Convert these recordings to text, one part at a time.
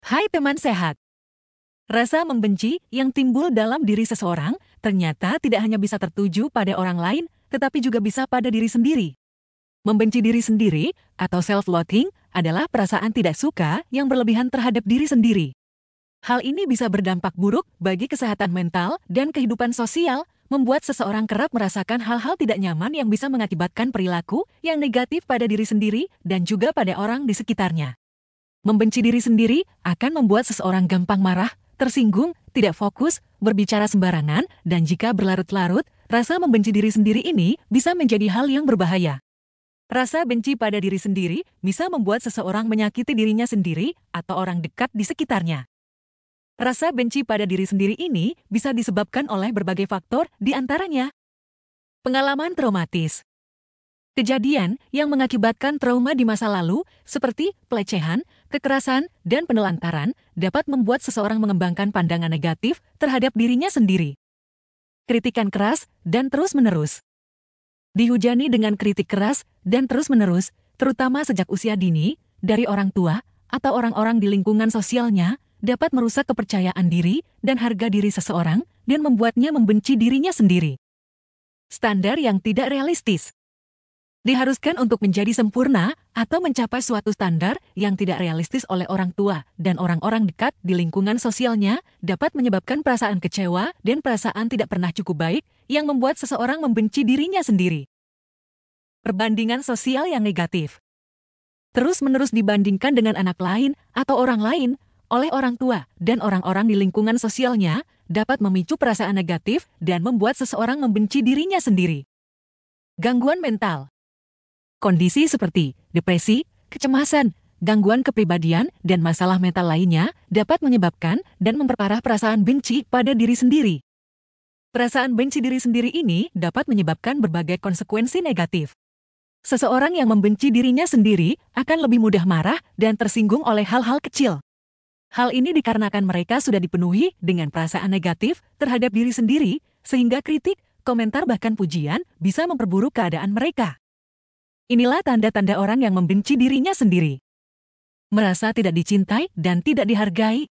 Hai teman sehat. Rasa membenci yang timbul dalam diri seseorang ternyata tidak hanya bisa tertuju pada orang lain, tetapi juga bisa pada diri sendiri. Membenci diri sendiri atau self-loathing adalah perasaan tidak suka yang berlebihan terhadap diri sendiri. Hal ini bisa berdampak buruk bagi kesehatan mental dan kehidupan sosial, membuat seseorang kerap merasakan hal-hal tidak nyaman yang bisa mengakibatkan perilaku yang negatif pada diri sendiri dan juga pada orang di sekitarnya. Membenci diri sendiri akan membuat seseorang gampang marah, tersinggung, tidak fokus, berbicara sembarangan, dan jika berlarut-larut, rasa membenci diri sendiri ini bisa menjadi hal yang berbahaya. Rasa benci pada diri sendiri bisa membuat seseorang menyakiti dirinya sendiri atau orang dekat di sekitarnya. Rasa benci pada diri sendiri ini bisa disebabkan oleh berbagai faktor, di antaranya pengalaman traumatis. Kejadian yang mengakibatkan trauma di masa lalu, seperti pelecehan, kekerasan, dan penelantaran, dapat membuat seseorang mengembangkan pandangan negatif terhadap dirinya sendiri. Kritikan keras dan terus-menerus. Dihujani dengan kritik keras dan terus-menerus, terutama sejak usia dini, dari orang tua atau orang-orang di lingkungan sosialnya, dapat merusak kepercayaan diri dan harga diri seseorang dan membuatnya membenci dirinya sendiri. Standar yang tidak realistis. Diharuskan untuk menjadi sempurna atau mencapai suatu standar yang tidak realistis oleh orang tua dan orang-orang dekat di lingkungan sosialnya dapat menyebabkan perasaan kecewa dan perasaan tidak pernah cukup baik yang membuat seseorang membenci dirinya sendiri. Perbandingan sosial yang negatif. Terus-menerus dibandingkan dengan anak lain atau orang lain oleh orang tua dan orang-orang di lingkungan sosialnya dapat memicu perasaan negatif dan membuat seseorang membenci dirinya sendiri. Gangguan mental. Kondisi seperti depresi, kecemasan, gangguan kepribadian, dan masalah mental lainnya dapat menyebabkan dan memperparah perasaan benci pada diri sendiri. Perasaan benci diri sendiri ini dapat menyebabkan berbagai konsekuensi negatif. Seseorang yang membenci dirinya sendiri akan lebih mudah marah dan tersinggung oleh hal-hal kecil. Hal ini dikarenakan mereka sudah dipenuhi dengan perasaan negatif terhadap diri sendiri, sehingga kritik, komentar bahkan pujian bisa memperburuk keadaan mereka. Inilah tanda-tanda orang yang membenci dirinya sendiri. Merasa tidak dicintai dan tidak dihargai.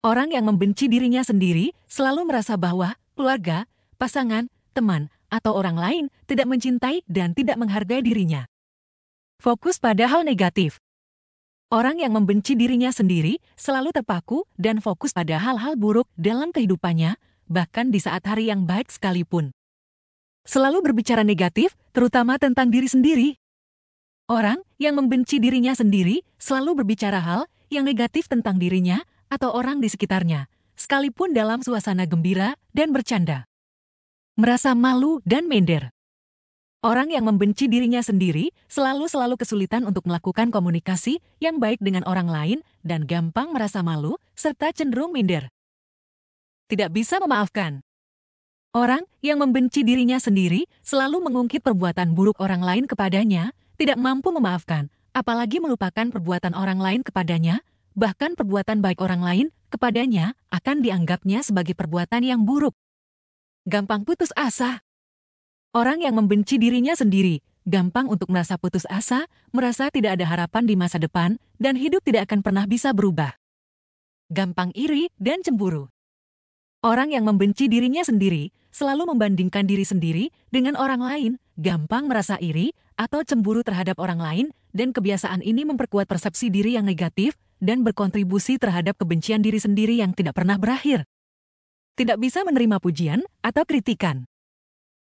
Orang yang membenci dirinya sendiri selalu merasa bahwa keluarga, pasangan, teman, atau orang lain tidak mencintai dan tidak menghargai dirinya. Fokus pada hal negatif. Orang yang membenci dirinya sendiri selalu terpaku dan fokus pada hal-hal buruk dalam kehidupannya, bahkan di saat hari yang baik sekalipun. Selalu berbicara negatif, terutama tentang diri sendiri. Orang yang membenci dirinya sendiri selalu berbicara hal yang negatif tentang dirinya atau orang di sekitarnya, sekalipun dalam suasana gembira dan bercanda. Merasa malu dan minder. Orang yang membenci dirinya sendiri selalu kesulitan untuk melakukan komunikasi yang baik dengan orang lain dan gampang merasa malu serta cenderung minder. Tidak bisa memaafkan. Orang yang membenci dirinya sendiri selalu mengungkit perbuatan buruk orang lain kepadanya, tidak mampu memaafkan, apalagi melupakan perbuatan orang lain kepadanya, bahkan perbuatan baik orang lain kepadanya akan dianggapnya sebagai perbuatan yang buruk. Gampang putus asa. Orang yang membenci dirinya sendiri, gampang untuk merasa putus asa, merasa tidak ada harapan di masa depan, dan hidup tidak akan pernah bisa berubah. Gampang iri dan cemburu. Orang yang membenci dirinya sendiri selalu membandingkan diri sendiri dengan orang lain, gampang merasa iri atau cemburu terhadap orang lain, dan kebiasaan ini memperkuat persepsi diri yang negatif dan berkontribusi terhadap kebencian diri sendiri yang tidak pernah berakhir. Tidak bisa menerima pujian atau kritikan.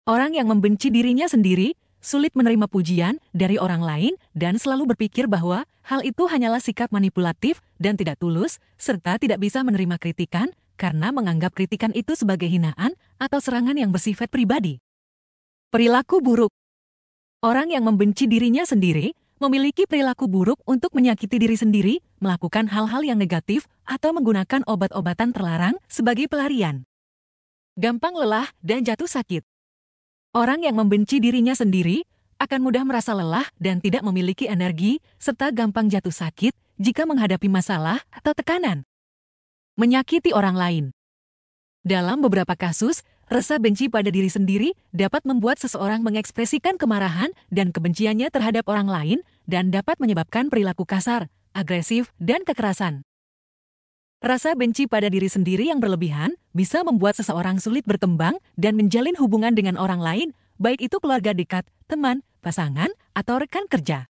Orang yang membenci dirinya sendiri sulit menerima pujian dari orang lain dan selalu berpikir bahwa hal itu hanyalah sikap manipulatif dan tidak tulus, serta tidak bisa menerima kritikan karena menganggap kritikan itu sebagai hinaan atau serangan yang bersifat pribadi. Perilaku buruk. Orang yang membenci dirinya sendiri memiliki perilaku buruk untuk menyakiti diri sendiri, melakukan hal-hal yang negatif, atau menggunakan obat-obatan terlarang sebagai pelarian. Gampang lelah dan jatuh sakit. Orang yang membenci dirinya sendiri akan mudah merasa lelah dan tidak memiliki energi, serta gampang jatuh sakit jika menghadapi masalah atau tekanan. Menyakiti orang lain. Dalam beberapa kasus, rasa benci pada diri sendiri dapat membuat seseorang mengekspresikan kemarahan dan kebenciannya terhadap orang lain dan dapat menyebabkan perilaku kasar, agresif, dan kekerasan. Rasa benci pada diri sendiri yang berlebihan bisa membuat seseorang sulit berkembang dan menjalin hubungan dengan orang lain, baik itu keluarga dekat, teman, pasangan, atau rekan kerja.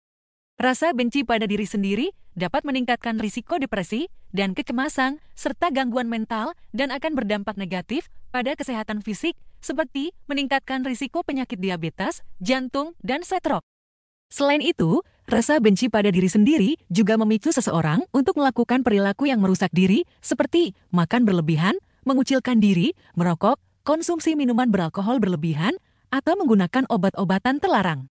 Rasa benci pada diri sendiri dapat meningkatkan risiko depresi dan kecemasan, serta gangguan mental dan akan berdampak negatif pada kesehatan fisik, seperti meningkatkan risiko penyakit diabetes, jantung, dan stroke. Selain itu, rasa benci pada diri sendiri juga memicu seseorang untuk melakukan perilaku yang merusak diri, seperti makan berlebihan, mengucilkan diri, merokok, konsumsi minuman beralkohol berlebihan, atau menggunakan obat-obatan terlarang.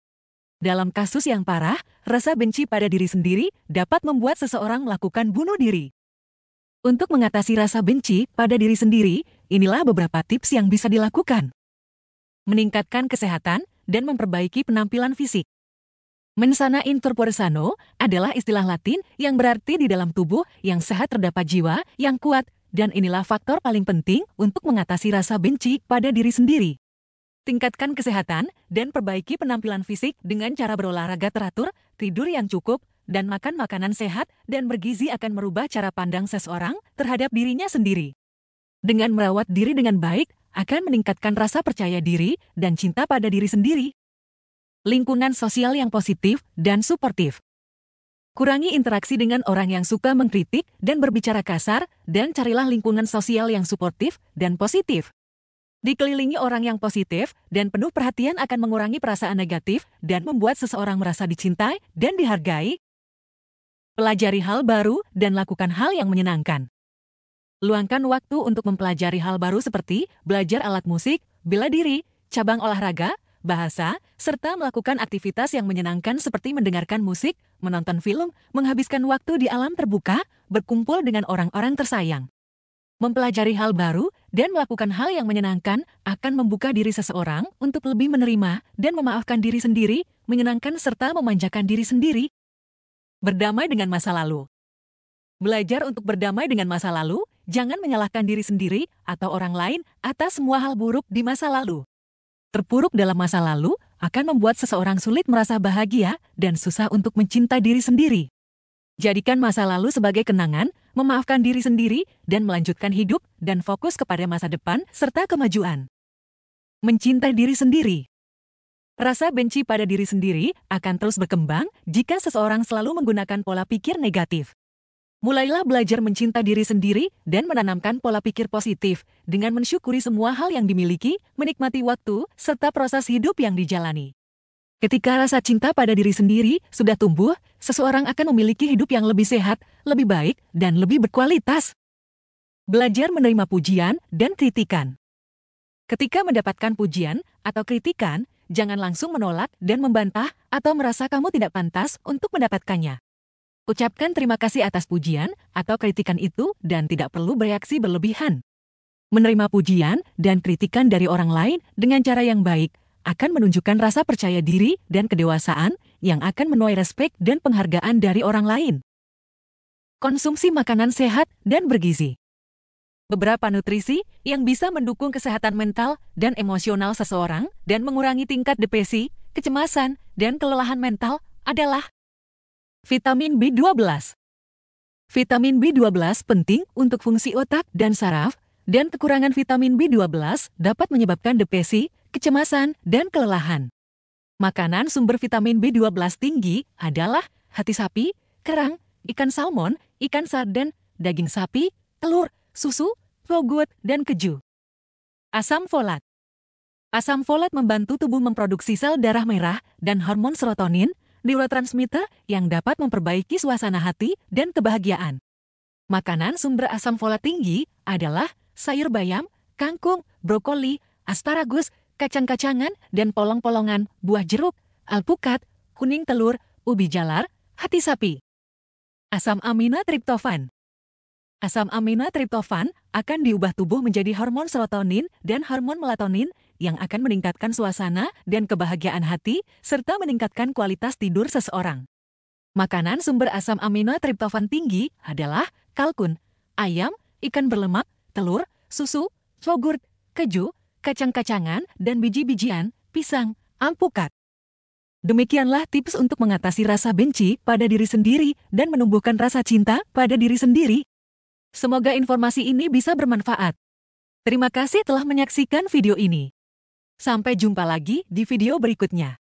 Dalam kasus yang parah, rasa benci pada diri sendiri dapat membuat seseorang melakukan bunuh diri. Untuk mengatasi rasa benci pada diri sendiri, inilah beberapa tips yang bisa dilakukan. Meningkatkan kesehatan dan memperbaiki penampilan fisik. Mens sana in corpore sano adalah istilah Latin yang berarti di dalam tubuh yang sehat terdapat jiwa yang kuat, dan inilah faktor paling penting untuk mengatasi rasa benci pada diri sendiri. Tingkatkan kesehatan dan perbaiki penampilan fisik dengan cara berolahraga teratur, tidur yang cukup, dan makan makanan sehat dan bergizi akan merubah cara pandang seseorang terhadap dirinya sendiri. Dengan merawat diri dengan baik, akan meningkatkan rasa percaya diri dan cinta pada diri sendiri. Lingkungan sosial yang positif dan suportif. Kurangi interaksi dengan orang yang suka mengkritik dan berbicara kasar, dan carilah lingkungan sosial yang suportif dan positif. Dikelilingi orang yang positif dan penuh perhatian akan mengurangi perasaan negatif dan membuat seseorang merasa dicintai dan dihargai. Pelajari hal baru dan lakukan hal yang menyenangkan. Luangkan waktu untuk mempelajari hal baru seperti belajar alat musik, bela diri, cabang olahraga, bahasa, serta melakukan aktivitas yang menyenangkan seperti mendengarkan musik, menonton film, menghabiskan waktu di alam terbuka, berkumpul dengan orang-orang tersayang. Mempelajari hal baru dan melakukan hal yang menyenangkan akan membuka diri seseorang untuk lebih menerima dan memaafkan diri sendiri, menyenangkan serta memanjakan diri sendiri. Berdamai dengan masa lalu. Belajar untuk berdamai dengan masa lalu, jangan menyalahkan diri sendiri atau orang lain atas semua hal buruk di masa lalu. Terpuruk dalam masa lalu akan membuat seseorang sulit merasa bahagia dan susah untuk mencintai diri sendiri. Jadikan masa lalu sebagai kenangan, memaafkan diri sendiri, dan melanjutkan hidup dan fokus kepada masa depan serta kemajuan. Mencintai diri sendiri. Rasa benci pada diri sendiri akan terus berkembang jika seseorang selalu menggunakan pola pikir negatif. Mulailah belajar mencintai diri sendiri dan menanamkan pola pikir positif dengan mensyukuri semua hal yang dimiliki, menikmati waktu, serta proses hidup yang dijalani. Ketika rasa cinta pada diri sendiri sudah tumbuh, seseorang akan memiliki hidup yang lebih sehat, lebih baik, dan lebih berkualitas. Belajar menerima pujian dan kritikan. Ketika mendapatkan pujian atau kritikan, jangan langsung menolak dan membantah atau merasa kamu tidak pantas untuk mendapatkannya. Ucapkan terima kasih atas pujian atau kritikan itu dan tidak perlu bereaksi berlebihan. Menerima pujian dan kritikan dari orang lain dengan cara yang baik akan menunjukkan rasa percaya diri dan kedewasaan yang akan menuai respek dan penghargaan dari orang lain. Konsumsi makanan sehat dan bergizi. Beberapa nutrisi yang bisa mendukung kesehatan mental dan emosional seseorang dan mengurangi tingkat depresi, kecemasan, dan kelelahan mental adalah vitamin B12. Vitamin B12 penting untuk fungsi otak dan saraf, dan kekurangan vitamin B12 dapat menyebabkan depresi, kecemasan, dan kelelahan. Makanan sumber vitamin B12 tinggi adalah hati sapi, kerang, ikan salmon, ikan sarden, daging sapi, telur, susu, yogurt, dan keju. Asam folat. Asam folat membantu tubuh memproduksi sel darah merah dan hormon serotonin, neurotransmitter yang dapat memperbaiki suasana hati dan kebahagiaan. Makanan sumber asam folat tinggi adalah sayur bayam, kangkung, brokoli, asparagus, kacang-kacangan, dan polong-polongan, buah jeruk, alpukat, kuning telur, ubi jalar, hati sapi. Asam amino triptofan. Asam amino triptofan akan diubah tubuh menjadi hormon serotonin dan hormon melatonin yang akan meningkatkan suasana dan kebahagiaan hati, serta meningkatkan kualitas tidur seseorang. Makanan sumber asam amino triptofan tinggi adalah kalkun, ayam, ikan berlemak, telur, susu, yogurt, keju, kacang-kacangan, dan biji-bijian, pisang, alpukat. Demikianlah tips untuk mengatasi rasa benci pada diri sendiri dan menumbuhkan rasa cinta pada diri sendiri. Semoga informasi ini bisa bermanfaat. Terima kasih telah menyaksikan video ini. Sampai jumpa lagi di video berikutnya.